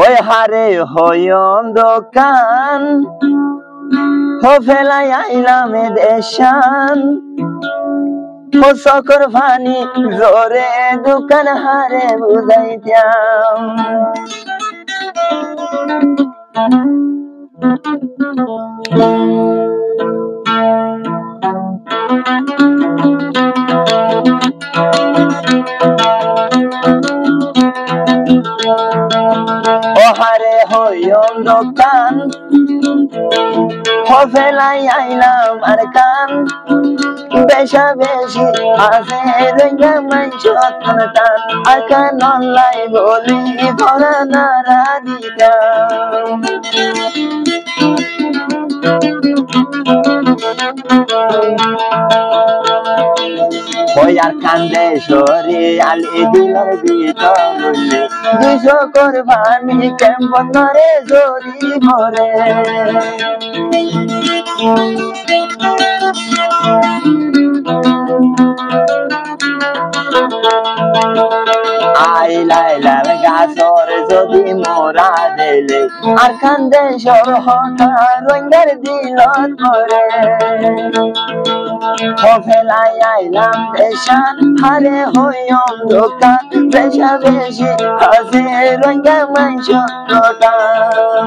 ওই হারে হইম দোকান হো ফেলাই আইলাম দেশান ও সকর ভানি জোরে দোকান হারে বুঝাইতাম ওহারে হইম দোকান হো ফেলাই আইলাম আর কান বেশা বেশি আছে রঙা মাইছ টান আর কান অনলাই বলি ধরা নারা দিতাম আর কান্দে সরে আলি দিলার ভিতর লইলে 200 করবানি কেমন রে জরি ভরে আইলাইলাল গাছর যদি মোরা দিলে আর কান্দে সর হতা রঙের দিল ধরে ফেলাই আইলাম দেশান হারে হইম দোকান বেশা বেশি হাসে রঙা মাইছ দোকান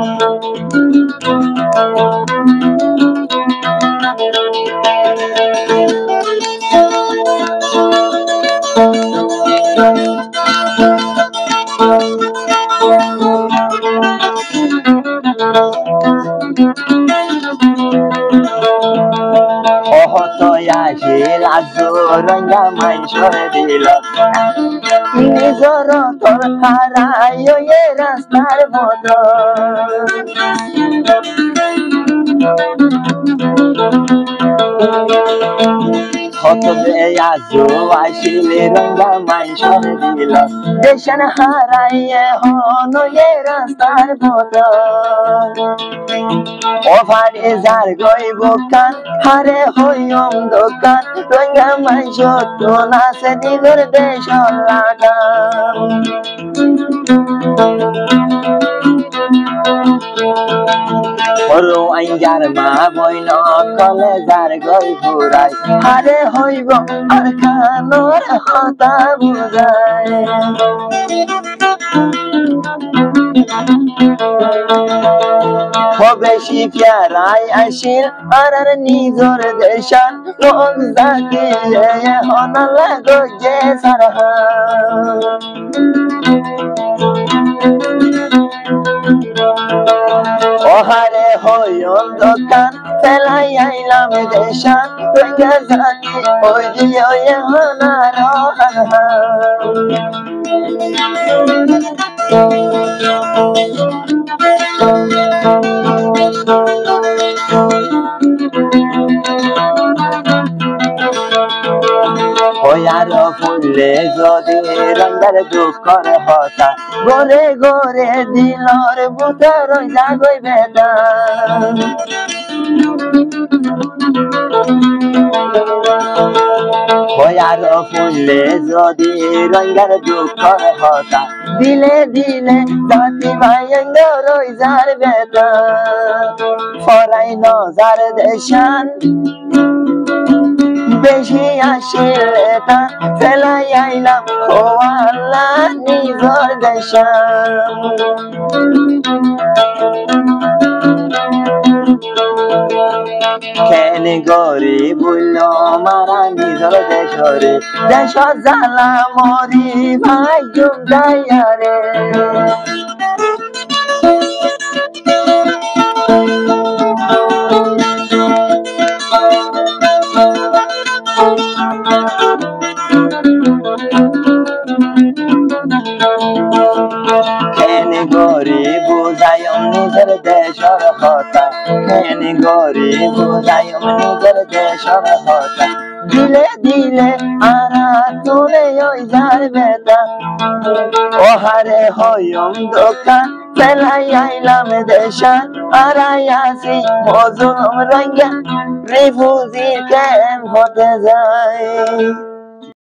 আসিল রঙা মাইসর দিল নিজর তোর হারাই রাস্তার বদল হতবে আজো আসিলে রঙা মাইসর দিল দেশান হারাইয়ে হন রাস্তার বদল ও ভারে যার গইব কান হারে হইম দোকান রঙা মাইস তো নাচে দিলর দেশ লাগান ওরো আইজার মা বইন কলে যার গই ঘুরাই হারে হইব আর খানোর হতা বুঝায় বেশি প্যারাই আসিল আর নিজর দেশান লোক যাকে হন লাগো যে সারহা ওহারে হইম দোকান ফেলাই আইলাম দেশান রঙা জাতি ওই দিয়ে হনার হানহা আর ফুললে যদি রঙের দুঃখর হতা গোরে গোরে দিলর বুটার জাগই বেদা আর ফুললে যদি রঙের দুঃখর হতা দিলে দিলে জাতি ভাইঙ্গর যার বেদা ফরাই নজার দেশান বেশি আসিলে তা ফেলাই আইলাম ও আল্লাহ নিজর দেশান কেন গরি বলল মারা নিজর দেশরে দেশ জ্বালা মরি ভাই জুমদাইয়ারে নিজের দেশর হতা কেন গরি বুঝাইম নিজের দেশর হতা দিলে দিলে আরা তুলে ওই যার বেতা ওহারে হইম দোকান ফেলাই আইলাম দেশান আরাই আসি মজুম রঙা রিফুজি ক্যাম্প হতে যায়।